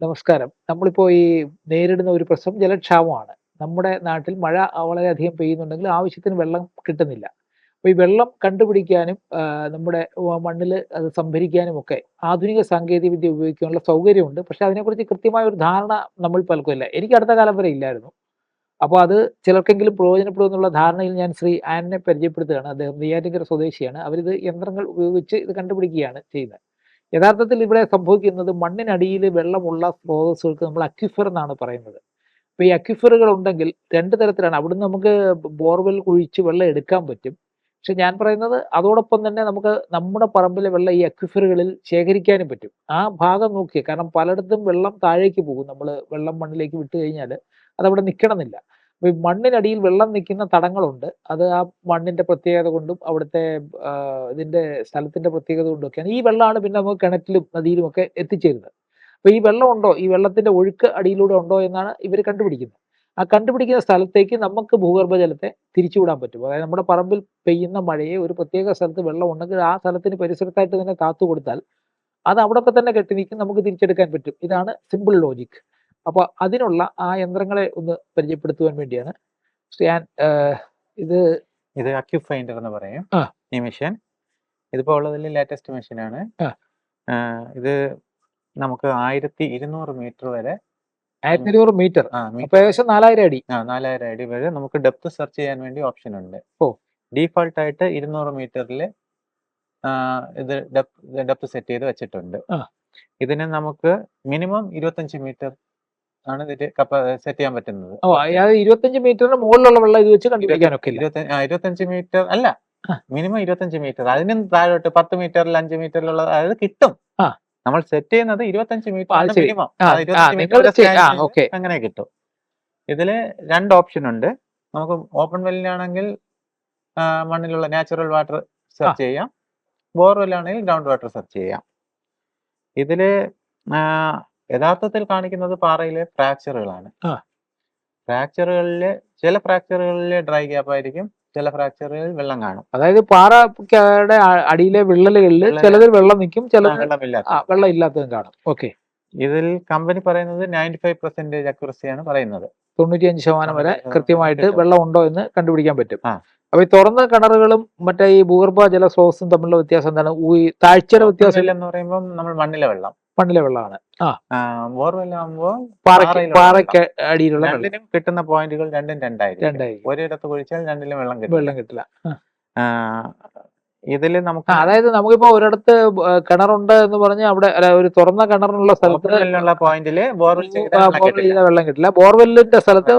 നമസ്കാരം. നമ്മളിപ്പോ ഈ നേരിടുന്ന ഒരു പ്രശ്നം ജലക്ഷാമമാണ്. നമ്മുടെ നാട്ടിൽ മഴ വളരെയധികം പെയ്യുന്നുണ്ടെങ്കിലും ആവശ്യത്തിന് വെള്ളം കിട്ടുന്നില്ല. അപ്പൊ ഈ വെള്ളം കണ്ടുപിടിക്കാനും നമ്മുടെ മണ്ണില് അത് സംഭരിക്കാനുമൊക്കെ ആധുനിക സാങ്കേതികവിദ്യ ഉപയോഗിക്കാനുള്ള സൗകര്യമുണ്ട്. പക്ഷെ അതിനെക്കുറിച്ച് കൃത്യമായ ഒരു ധാരണ നമ്മൾ പലർക്കുമില്ല. എനിക്ക് അടുത്ത കാലം വരെ ഇല്ലായിരുന്നു. അപ്പൊ അത് ചിലർക്കെങ്കിലും പ്രയോജനപ്പെടും എന്നുള്ള ധാരണയിൽ ഞാൻ ശ്രീ ആനിനെ പരിചയപ്പെടുത്തുകയാണ്. അദ്ദേഹം നെയ്യാറ്റിൻകര സ്വദേശിയാണ്. അവരിത് യന്ത്രങ്ങൾ ഉപയോഗിച്ച് ഇത് കണ്ടുപിടിക്കുകയാണ് ചെയ്യുന്നത്. യഥാർത്ഥത്തിൽ ഇവിടെ സംഭവിക്കുന്നത് മണ്ണിനടിയിൽ വെള്ളമുള്ള സ്രോതസ്സുകൾക്ക് നമ്മൾ അക്വിഫർ എന്നാണ് പറയുന്നത്. അപ്പൊ ഈ അക്വിഫറുകൾ ഉണ്ടെങ്കിൽ 2 തരത്തിലാണ്. അവിടുന്ന് നമുക്ക് ബോർവെൽ കുഴിച്ച് വെള്ളം എടുക്കാൻ പറ്റും. പക്ഷെ ഞാൻ പറയുന്നത് അതോടൊപ്പം തന്നെ നമുക്ക് നമ്മുടെ പറമ്പിലെ വെള്ളം ഈ അക്വിഫറുകളിൽ ശേഖരിക്കാനും പറ്റും. ആ ഭാഗം നോക്കി കാരണം പലയിടത്തും വെള്ളം താഴേക്ക് പോകും. നമ്മള് വെള്ളം മണ്ണിലേക്ക് വിട്ട് കഴിഞ്ഞാല് അതവിടെ നിക്കണമെന്നില്ല. അപ്പൊ ഈ മണ്ണിനടിയിൽ വെള്ളം നിൽക്കുന്ന തടങ്ങളുണ്ട്. അത് ആ മണ്ണിന്റെ പ്രത്യേകത കൊണ്ടും അവിടുത്തെ ഇതിന്റെ സ്ഥലത്തിന്റെ പ്രത്യേകത കൊണ്ടൊക്കെയാണ്. ഈ വെള്ളമാണ് പിന്നെ നമുക്ക് കിണറ്റിലും നദിയിലുമൊക്കെ എത്തിച്ചേരുന്നത്. അപ്പൊ ഈ വെള്ളം ഉണ്ടോ? ഈ വെള്ളത്തിന്റെ ഒഴുക്ക് അടിയിലൂടെ ഉണ്ടോ എന്നാണ് ഇവര് കണ്ടുപിടിക്കുന്നത്. ആ കണ്ടുപിടിക്കുന്ന സ്ഥലത്തേക്ക് നമുക്ക് ഭൂഗർഭജലത്തെ തിരിച്ചുവിടാൻ പറ്റും. അതായത് നമ്മുടെ പറമ്പിൽ പെയ്യുന്ന മഴയെ ഒരു പ്രത്യേക സ്ഥലത്ത് വെള്ളം ഉണ്ടെങ്കിൽ ആ സ്ഥലത്തിന് പരിസരത്തായിട്ട് തന്നെ കാത്തു കൊടുത്താൽ അത് അവിടൊക്കെ തന്നെ കെട്ടി നിൽക്കും. നമുക്ക് തിരിച്ചെടുക്കാൻ പറ്റും. ഇതാണ് സിമ്പിൾ ലോജിക്. അപ്പൊ അതിനുള്ള ആ യന്ത്രങ്ങളെ ഒന്ന് പരിചയപ്പെടുത്തുവാൻ വേണ്ടിയാണ് ഞാൻ ഇത് ഇത് അക്യുഫൈൻഡർ എന്ന് പറയും ആ. ഈ മെഷീൻ. ഇതിപ്പോ ഉള്ളതിൽ ലേറ്റസ്റ്റ് മെഷീനാണ്. ആ. ഇത് നമുക്ക് 1200 മീറ്റർ വരെ 1200 മീറ്റർ. അപ്പൊ ഏകദേശം 4000 അടി. 4000 അടി വരെ നമുക്ക് ഡെപ്ത് സെർച്ച് ചെയ്യാൻ വേണ്ടി ഓപ്ഷൻ ഉണ്ട്. ഓ. ഡീഫോൾട്ട് ആയിട്ട് 200 മീറ്ററിൽ ഇത് ഡെപ്ത് സെറ്റ് ചെയ്ത് വെച്ചിട്ടുണ്ട്. ഇതിന് നമുക്ക് മിനിമം 25 മീറ്റർ ആണ് ഇതിന്റെ സെറ്റ് ചെയ്യാൻ പറ്റുന്നത്. ഓ, അതായത് 25 മീറ്ററിന് മുകളിലുള്ള വെള്ളം ഇത് വെച്ച് കണ്ടുപിടിക്കാനൊക്കെ 25 മീറ്റർ അല്ല, മിനിമം 25 മീറ്റർ. അതിനും താഴോട്ട് 10 മീറ്ററിൽ 5 മീറ്ററിലുള്ള അതായത് കിട്ടും. നമ്മൾ സെറ്റ് ചെയ്യുന്നത് 25 മീറ്റർ മിനിമം. അങ്ങനെ കിട്ടും. ഇതില് 2 ഓപ്ഷൻ ഉണ്ട്. നമുക്ക് ഓപ്പൺ വെല്ലിനാണെങ്കിൽ മണ്ണിലുള്ള നാച്ചുറൽ വാട്ടർ സെർച്ച് ചെയ്യാം. ബോർവെല്ലാണെങ്കിൽ ഗ്രൗണ്ട് വാട്ടർ സെർച്ച് ചെയ്യാം. ഇതില് യഥാർത്ഥത്തിൽ കാണിക്കുന്നത് പാറയിലെ ഫ്രാക്ചറുകളാണ്. ഫ്രാക്ചറുകളില് ചില ഫ്രാക്ചറുകളിൽ ഡ്രൈ ഗ്യാപ്പ് ആയിരിക്കും, ചില ഫ്രാക്ചറുകളിൽ വെള്ളം കാണും. അതായത് പാറയുടെ അടിയിലെ വിള്ളലുകളിൽ ചിലതിൽ വെള്ളം നിൽക്കും, ചിലത് വെള്ളം ഇല്ലാത്തതും കാണും. ഓക്കെ. ഇതിൽ കമ്പനി പറയുന്നത് 95% അക്യുറസിയാണ് പറയുന്നത്. 95% വരെ കൃത്യമായിട്ട് വെള്ളം ഉണ്ടോ എന്ന് കണ്ടുപിടിക്കാൻ പറ്റും. അപ്പൊ ഈ തുറന്ന കിണറുകളും മറ്റേ ഈ ഭൂഗർഭ ജലസ്രോതസ്സും തമ്മിലുള്ള വ്യത്യാസം എന്താണ്? താഴ്ചയുടെ വ്യത്യാസം എന്ന് പറയുമ്പോൾ നമ്മൾ മണ്ണിലെ വെള്ളമാണ്. ബോർവെല്ലാകുമ്പോൾ പാറയ്ക്ക് അടിയിലുള്ള രണ്ടിനും കിട്ടുന്ന പോയിന്റുകൾ രണ്ടും രണ്ടായിരിക്കും. ഒരിടത്ത് കുഴിച്ചാൽ രണ്ടിലും വെള്ളം കിട്ടില്ല. ഇതില് നമുക്ക് അതായത് നമുക്കിപ്പോ ഒരിടത്ത് കിണറുണ്ട് എന്ന് പറഞ്ഞ് അവിടെ ഒരു തുറന്ന കിണറിനുള്ള സ്ഥലത്ത് പോയിന്റില് ബോർവെൽ ചെയ്ത വെള്ളം കിട്ടില്ല. ബോർവെല്ലിന്റെ സ്ഥലത്ത്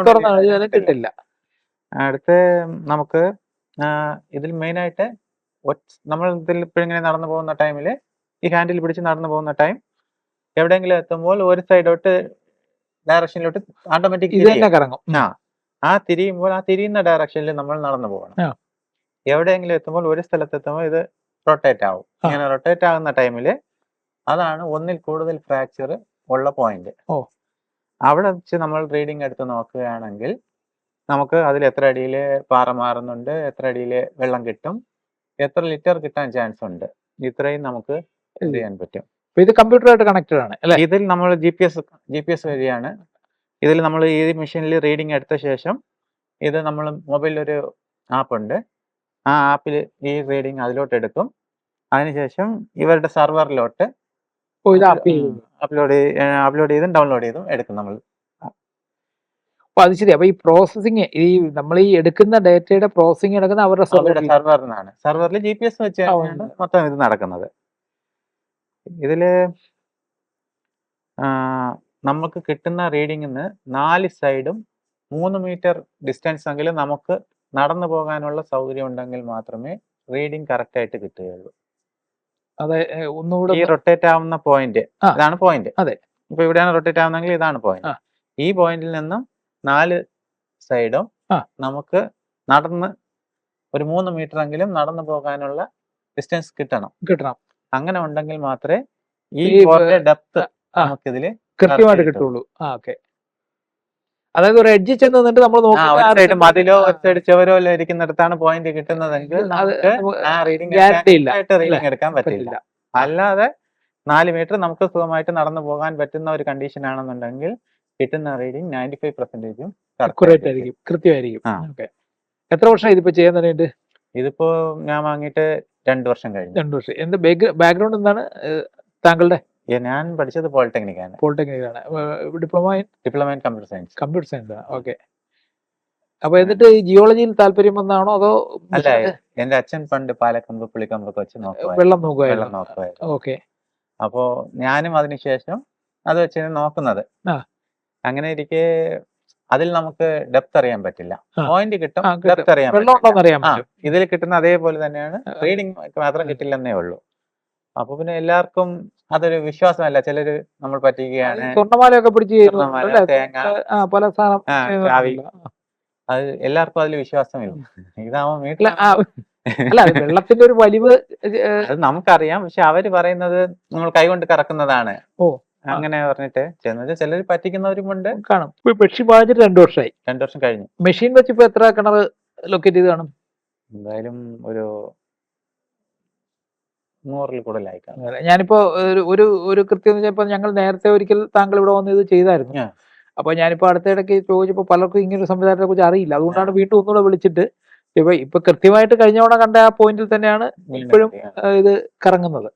തുറന്ന കിട്ടില്ല. അടുത്ത് നമുക്ക് ഇതിൽ മെയിൻ ആയിട്ട് നമ്മൾ ഇതിൽ ഇങ്ങനെ നടന്നു പോകുന്ന ടൈമില് ഈ ഹാൻഡിൽ പിടിച്ച് നടന്നു പോകുന്ന ടൈം എവിടെയെങ്കിലും എത്തുമ്പോൾ ഒരു സൈഡോട്ട് ഡയറക്ഷനിലോട്ട് ഓട്ടോമാറ്റിക് കറങ്ങും. ആ തിരിയുമ്പോൾ ആ തിരിയുന്ന ഡയറക്ഷനിൽ നമ്മൾ നടന്നു പോകണം. എവിടെയെങ്കിലും എത്തുമ്പോൾ ഒരു സ്ഥലത്ത് എത്തുമ്പോൾ ഇത് റൊട്ടേറ്റ് ആവും. ഇങ്ങനെ റൊട്ടേറ്റ് ആകുന്ന ടൈമില് അതാണ് ഒന്നിൽ കൂടുതൽ ഫ്രാക്ചർ ഉള്ള പോയിന്റ്. അവിടെ വെച്ച് നമ്മൾ റീഡിംഗ് എടുത്ത് നോക്കുകയാണെങ്കിൽ നമുക്ക് അതിൽ എത്ര അടിയിൽ പാറ മാറുന്നുണ്ട്, എത്ര അടിയിൽ വെള്ളം കിട്ടും, എത്ര ലിറ്റർ കിട്ടാൻ ചാൻസ് ഉണ്ട്, ഇത്രയും നമുക്ക് ചെയ്യാൻ പറ്റും. ഇത് കമ്പ്യൂട്ടറായിട്ട് കണക്റ്റഡ് ആണ് അല്ലേ? ഇതിൽ നമ്മൾ GPS വഴിയാണ്. ഇതിൽ നമ്മൾ ഈ മെഷീനിൽ റീഡിംഗ് എടുത്ത ശേഷം ഇത് നമ്മൾ മൊബൈലിൽ ഒരു ആപ്പ് ഉണ്ട്. ആ ആപ്പിൽ ഈ റീഡിംഗ് അതിലോട്ട് എടുക്കും. അതിനുശേഷം ഇവരുടെ സെർവറിലോട്ട് അപ്ലോഡ് ചെയ്തും ഡൗൺലോഡ് ചെയ്തും എടുക്കും നമ്മൾ. അത് ശരി. അപ്പൊ ഈ പ്രോസസ്സിങ് ഈ നമ്മൾ ഈ എടുക്കുന്ന ഡേറ്റയുടെ പ്രോസസ്സിങ് നടക്കുന്ന അവരുടെ സെർവറിനാണ്. സെർവറിൽ GPS വെച്ചാണ് മൊത്തം ഇത് നടക്കുന്നത്. ഇതില് നമുക്ക് കിട്ടുന്ന റീഡിങ്ങിന് 4 സൈഡും 3 മീറ്റർ ഡിസ്റ്റൻസ് എങ്കിലും നമുക്ക് നടന്നു പോകാനുള്ള സൗകര്യം ഉണ്ടെങ്കിൽ മാത്രമേ റീഡിംഗ് കറക്റ്റ് ആയിട്ട് കിട്ടുകയുള്ളൂ. അതെ. ഒന്നുകൂടെ ഈ റൊട്ടേറ്റ് ആവുന്ന പോയിന്റ് ഇതാണ് പോയിന്റ്. അതെ. ഇപ്പൊ ഇവിടെയാണ് റൊട്ടേറ്റ് ആവുന്നെങ്കിൽ ഇതാണ് പോയിന്റ്. ഈ പോയിന്റിൽ നിന്നും 4 സൈഡും നമുക്ക് നടന്ന് ഒരു 3 മീറ്റർ എങ്കിലും നടന്നു പോകാനുള്ള ഡിസ്റ്റൻസ് കിട്ടണം. അങ്ങനെ ഉണ്ടെങ്കിൽ മാത്രമേ ഈ ഡെപ്ത് നമുക്കിതില് കൃത്യമായിട്ട് കിട്ടുള്ളൂ. ഓക്കെ. അതായത് ഒരു എഡ്ജ് ചെന്ന് നിന്നിട്ട് നമ്മൾ മതിലോ ഒരു സൈഡ് ചുവരോ ഇരിക്കുന്നിടത്താണ് പോയിന്റ് കിട്ടുന്നതെങ്കിൽ റീഡിംഗ് എടുക്കാൻ പറ്റില്ല. അല്ലാതെ 4 മീറ്റർ നമുക്ക് സുഖമായിട്ട് നടന്നു പോകാൻ പറ്റുന്ന ഒരു കണ്ടീഷൻ ആണെന്നുണ്ടെങ്കിൽ കിട്ടുന്ന റീഡിങ് 95%-ഉം അക്യുറേറ്റ് ആയിരിക്കും, കൃത്യമായിരിക്കും. ഓക്കെ. എത്ര വർഷം ഇതിപ്പോ ചെയ്യാൻ തുടങ്ങിയിട്ട്? ഇതിപ്പോ ഞാൻ വാങ്ങിയിട്ട് 2 വർഷം കഴിഞ്ഞു. 2 വർഷം. എന്ത് ബാക്ക്ഗ്രൗണ്ട് എന്താണ് താങ്കളുടെ? ഞാൻ പഠിച്ചത് പോളിടെക്നിക് ആണ്. പോളിടെക്നിക് ആണ്. Diploma in computer science. Computer science ആണ്. ഓക്കെ. അപ്പൊ എന്നിട്ട് ഈ ജിയോളജിയിൽ താല്പര്യം വന്നാണോ അതോ? അല്ല, എന്റെ അച്ഛൻ പണ്ട് പാലക്കമ്പ് പുളിക്കമ്പൊക്കെ വെച്ച് വെള്ളം നോക്കുമായിരുന്നു. ഓക്കെ. അപ്പോ ഞാനും അതിനുശേഷം അത് വെച്ച് നോക്കുന്നത്. അങ്ങനെ ഇരിക്കെ അതിൽ നമുക്ക് ഡെപ്ത് അറിയാൻ പറ്റില്ല. പോയിന്റ് കിട്ടും, ഡെപ്ത് അറിയാൻ പറ്റില്ല. ഇതിൽ കിട്ടുന്ന അതേപോലെ തന്നെയാണ്, റീഡിങ് മാത്രം കിട്ടില്ലെന്നേ ഉള്ളൂ. അപ്പൊ പിന്നെ എല്ലാവർക്കും അതൊരു വിശ്വാസമല്ല. ചിലര് നമ്മൾ പറ്റിക്കുകയാണ്, സ്വർണ്ണമാലയൊക്കെ പിടിച്ച് തേങ്ങ, പല സാധനം, അത് എല്ലാവർക്കും അതിൽ വിശ്വാസമില്ല. ഇതാവുമ്പോ വെള്ളത്തിന്റെ ഒരു വലിവ് അത് നമുക്കറിയാം. പക്ഷെ അവര് പറയുന്നത് നമ്മൾ കൈകൊണ്ട് കറക്കുന്നതാണ്, അങ്ങനെ പറഞ്ഞിട്ട് ചിലർ പറ്റിക്കുന്നവരുമുണ്ട്, കാണും. മെഷീൻ വാങ്ങിച്ചിട്ട് 2 വർഷമായി. 2 വർഷം കഴിഞ്ഞു. മെഷീൻ വെച്ച് ഇപ്പൊ എത്ര കിണർ ലൊക്കേറ്റ് ചെയ്ത് കാണും? എന്തായാലും ഒരു 100-ൽ കൂടുതലായി കാണും. ഞാനിപ്പോ ഒരു കൃത്യം വെച്ചപ്പോ ഞങ്ങൾ നേരത്തെ ഒരിക്കൽ താങ്കൾ ഇവിടെ വന്ന് ഇത് ചെയ്തായിരുന്നു. അപ്പൊ ഞാനിപ്പോ അടുത്തിടയ്ക്ക് ചോദിച്ചപ്പോ പലർക്കും ഇങ്ങനെ ഒരു സംവിധാനത്തെ കുറിച്ച് അറിയില്ല. അതുകൊണ്ടാണ് വീണ്ടും ഒന്നുകൂടെ വിളിച്ചിട്ട് ഇപ്പൊ കൃത്യമായിട്ട് കഴിഞ്ഞ തവണ കണ്ട ആ പോയിന്റിൽ തന്നെയാണ് ഇപ്പോഴും ഇത് കറങ്ങുന്നത്.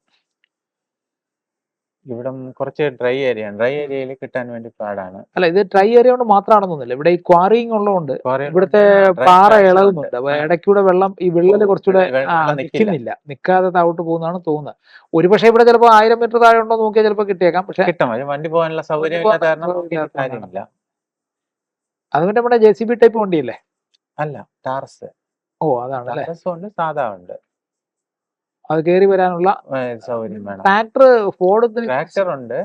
ഇവിടെ കുറച്ച് ഡ്രൈ ഏരിയയിൽ കിട്ടാൻ വേണ്ടി പാടാണ്. അല്ല, ഇത് ഡ്രൈ ഏരിയ കൊണ്ട് മാത്രമാണെന്നൊന്നുമില്ല. ഇവിടെ ഈ ക്വാറിങ് ഉള്ളതുകൊണ്ട് ഇവിടുത്തെ പാറ ഇളകുന്നുണ്ട്. ഇടയ്ക്കൂടെ വെള്ളം, ഈ വിള്ളല് കുറച്ചുകൂടെ നിൽക്കാതെ താഴോട്ട് പോകുന്നതാണ് തോന്നുന്നത്. ഒരുപക്ഷെ ഇവിടെ ചിലപ്പോൾ 1000 മീറ്റർ താഴെ ഉണ്ടോ നോക്കിയാൽ ചിലപ്പോൾ കിട്ടിയേക്കാം. പക്ഷെ വണ്ടി പോകാനുള്ള സൗകര്യം അതുകൊണ്ട് നമ്മുടെ JCB ടൈപ്പ് വണ്ടിയല്ലേ? അല്ല, ടാർസ്. അതാണ് സാധാ ഉണ്ട്. അത് കയറി വരാനുള്ള സൗകര്യം വേണം. ട്രാക്ടർ ഉണ്ട്.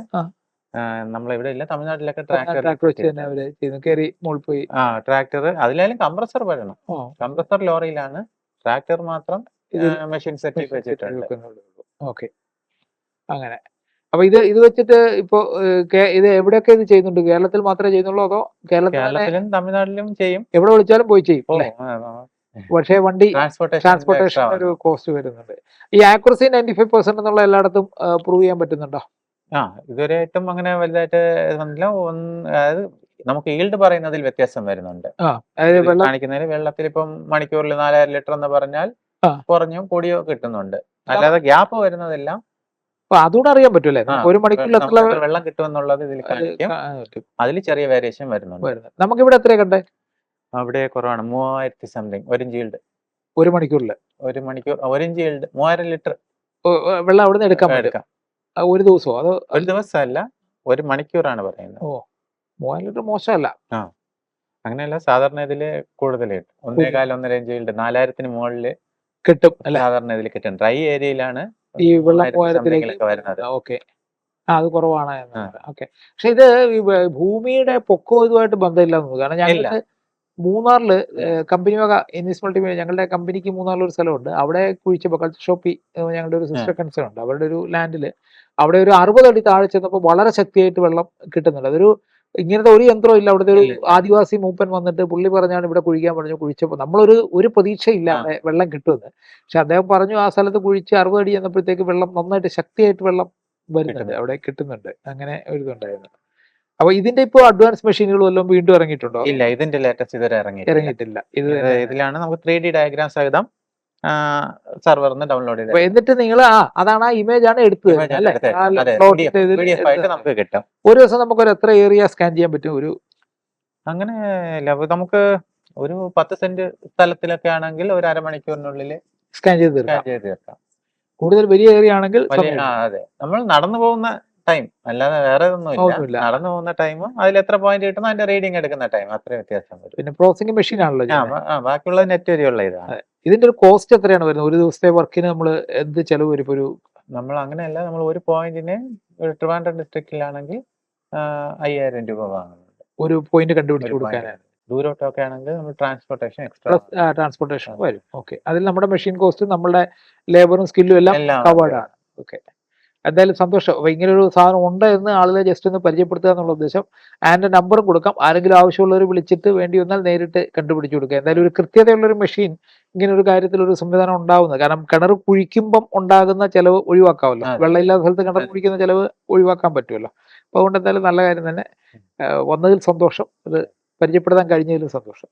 നമ്മളിവിടെ ഇല്ല, തമിഴ്നാട്ടിലൊക്കെ ട്രാക്ടർ വെച്ച് തന്നെ അവര് കയറി മുകളിൽ പോയി. ട്രാക്ടർ അതിലായാലും കംപ്രസർ വരണം. കംപ്രസർ ലോറിയിലാണ്, ട്രാക്ടർ മാത്രം മെഷീൻ സെറ്റ് വെച്ചിട്ടുണ്ട്. ഓക്കെ. അങ്ങനെ. അപ്പൊ ഇത് വെച്ചിട്ട് ഇപ്പൊ ഇത് എവിടെയൊക്കെ ഇത് ചെയ്യുന്നുണ്ട്? കേരളത്തിൽ മാത്രമേ ചെയ്യുന്നുള്ളൂ അതോ കേരളത്തിലും തമിഴ്നാട്ടിലും ചെയ്യും? എവിടെ വിളിച്ചാലും പോയി ചെയ്യും. പക്ഷേ വണ്ടി ട്രാൻസ്പോർട്ടേഷൻ ഒരു കോസ്റ്റ് വരുന്നുണ്ട്. ഈ ആക്യുറസി 95% എന്നുള്ള എല്ലായിടത്തും പ്രൂവ് ചെയ്യാൻ പറ്റുന്നുണ്ടോ? ഇതുവരെയായിട്ടും അങ്ങനെ വലുതായിട്ട് അതായത് നമുക്ക് ഈൽഡ് പറയുന്നതിൽ വ്യത്യാസം വരുന്നുണ്ട്. കാണിക്കുന്നതിൽ വെള്ളത്തിൽ ഇപ്പം മണിക്കൂറിൽ 4000 ലിറ്റർ എന്ന് പറഞ്ഞാൽ കുറഞ്ഞോ കൂടിയോ കിട്ടുന്നുണ്ട്. അല്ലാതെ ഗ്യാപ്പ് വരുന്നതെല്ലാം അതുകൂടെ അറിയാൻ പറ്റൂലേ? ഒരു മണിക്കൂറിൽ എത്ര വെള്ളം കിട്ടുമെന്നുള്ളത് ഇതിൽ കാണിക്കും. അതിൽ ചെറിയ വേരിയേഷൻ വരുന്നുണ്ട്. നമുക്കിവിടെ എത്രയാ കണ്ടേ? അവിടെ കുറവാണ്, 3000 സംതിങ് 1 ഇഞ്ച് ഈൽഡ്. 1 മണിക്കൂറിൽ 1 ഇഞ്ച് ഈൽഡ് 3000 ലിറ്റർ വെള്ളം അവിടെ നിന്ന് എടുക്കാം. ഒരു ദിവസമോ അതോ? ഒരു ദിവസമല്ല, 1 മണിക്കൂറാണ് പറയുന്നത്. 3000 ലിറ്റർ മോശമല്ല. അങ്ങനെയല്ല, സാധാരണ ഇതില് കൂടുതൽ 1.25 ഇഞ്ച് ഈൽഡ് 4000-ന് മുകളില് കിട്ടും. സാധാരണ ഇതിൽ കിട്ടും. ഡ്രൈ ഏരിയയിലാണ് ഈ വെള്ളം 3000-ലേക്ക് വരുന്നത്. ഓക്കെ, അത് കുറവാണ്. ഓക്കെ. പക്ഷെ ഇത് ഭൂമിയുടെ പൊക്കവും ഇതുമായിട്ട് ബന്ധമില്ല. കാരണം ഞങ്ങൾക്ക് മൂന്നാറില് കമ്പനി വക ഇൻവെസ്റ്റ്മെന്റ് ഞങ്ങളുടെ കമ്പനിക്ക് മൂന്നാറിൽ ഒരു സ്ഥലമുണ്ട്. അവിടെ കുഴിച്ചപ്പോൾ കൾച്ചർ ഷോപ്പി ഞങ്ങളുടെ ഒരു സിസ്റ്റർ കൺസേൺ ഉണ്ട്. അവരുടെ ഒരു ലാൻഡിൽ അവിടെ ഒരു 60 അടി താഴെ ചെന്നപ്പോൾ വളരെ ശക്തിയായിട്ട് വെള്ളം കിട്ടുന്നുണ്ട്. അതൊരു ഇങ്ങനത്തെ ഒരു യന്ത്രവും ഇല്ല. അവിടുത്തെ ഒരു ആദിവാസി മൂപ്പൻ വന്നിട്ട് പുള്ളി പറഞ്ഞാണ് ഇവിടെ കുഴിക്കാൻ പറഞ്ഞു. കുഴിച്ചപ്പോൾ നമ്മളൊരു പ്രതീക്ഷയില്ല അവിടെ വെള്ളം കിട്ടുമെന്ന്. പക്ഷെ അദ്ദേഹം പറഞ്ഞു ആ സ്ഥലത്ത് കുഴിച്ച് 60 അടി ചെന്നപ്പോഴത്തേക്ക് വെള്ളം നന്നായിട്ട് ശക്തിയായിട്ട് വെള്ളം വരുന്നുണ്ട്, അവിടെ കിട്ടുന്നുണ്ട്. അങ്ങനെ ഒരു ഇതുണ്ടായിരുന്നു. അപ്പൊ ഇതിന്റെ ഇപ്പൊ അഡ്വാൻസ് മെഷീനുകൾ വല്ലതും വീണ്ടും ഇറങ്ങിയിട്ടുണ്ടോ? ഇല്ല, ഇതിന്റെ ലേറ്റസ്റ്റ് ഇതുവരെ ഇറങ്ങിയിട്ടില്ല. ഇതിലാണ് നമുക്ക് 3D ഡയഗ്രാം സഹിതം സർവറിന്ന് ഡൗൺലോഡ് ചെയ്ത്. എന്നിട്ട് നിങ്ങൾ അതാണ് ആ ഇമേജ് ആണ് എടുത്തത് നമുക്ക് കിട്ടും. ഒരു ദിവസം നമുക്ക് എത്ര ഏരിയ സ്കാൻ ചെയ്യാൻ പറ്റും? അങ്ങനെ നമുക്ക് ഒരു 10 സെന്റ് സ്ഥലത്തിലൊക്കെ ആണെങ്കിൽ ഒരു അരമണിക്കൂറിനുള്ളിൽ സ്കാൻ ചെയ്ത് തീർക്കാം. കൂടുതൽ വലിയ ഏരിയ ആണെങ്കിൽ അതെ, നമ്മൾ നടന്നു പോകുന്ന ടൈം അല്ലാതെ വേറെ ഒന്നുമില്ല. നടന്നു പോകുന്ന ടൈമും അതിൽ എത്ര പോയിന്റ് കിട്ടുന്നു അതിന്റെ റീഡിങ് എടുക്കുന്ന ടൈം അത്ര വ്യത്യാസം വരും. പിന്നെ പ്രോസസിംഗ് മെഷീൻ ആണല്ലോ. ബാക്കിയുള്ള നെറ്റ് വരെയുള്ള ഇതാണ്. ഇതിന്റെ ഒരു കോസ്റ്റ് എത്രയാണ് വരുന്നത്? ഒരു ദിവസത്തെ വർക്കിന് നമ്മൾ എന്ത് ചെലവ് വരും? നമ്മൾ അങ്ങനെയല്ല, നമ്മൾ ഒരു പോയിന്റിന് ട്രിവാൻഡ്രം ഡിസ്ട്രിക്റ്റിലാണെങ്കിൽ 5000 രൂപ വാങ്ങുന്നുണ്ട്. ഒരു പോയിന്റ് കണ്ടുപിടിച്ച് കൊടുക്കാനാണ്. ദൂരോട്ടൊക്കെ ആണെങ്കിൽ നമ്മൾ ട്രാൻസ്പോർട്ടേഷൻ ട്രാൻസ്പോർട്ടേഷൻ വരും. ഓക്കെ. അതിൽ നമ്മുടെ മെഷീൻ കോസ്റ്റ്, നമ്മുടെ ലേബറും സ്കില്ലും എല്ലാം കവേർഡ് ആണ്. ഓക്കെ. എന്തായാലും സന്തോഷം. അപ്പോൾ ഇങ്ങനൊരു സാധനം ഉണ്ട് എന്ന് ആളുകളെ ജസ്റ്റ് ഒന്ന് പരിചയപ്പെടുത്തുക എന്നുള്ള ഉദ്ദേശം. ആൻ്റെ നമ്പറും കൊടുക്കാം. ആരെങ്കിലും ആവശ്യമുള്ളവർ വിളിച്ചിട്ട് വേണ്ടി വന്നാൽ നേരിട്ട് കണ്ടുപിടിച്ച് കൊടുക്കുക. എന്തായാലും ഒരു കൃത്യതയുള്ളൊരു മെഷീൻ ഇങ്ങനൊരു കാര്യത്തിലൊരു സംവിധാനം ഉണ്ടാവുന്നത്. കാരണം കിണർ കുഴിക്കുമ്പം ഉണ്ടാകുന്ന ചിലവ് ഒഴിവാക്കാമല്ലോ. വെള്ളമില്ലാത്ത സ്ഥലത്ത് കിണർ കുഴിക്കുന്ന ചിലവ് ഒഴിവാക്കാൻ പറ്റുമല്ലോ. അപ്പോൾ അതുകൊണ്ട് എന്തായാലും നല്ല കാര്യം തന്നെ. വന്നതിൽ സന്തോഷം. അത് പരിചയപ്പെടുത്താൻ കഴിഞ്ഞതിലും സന്തോഷം.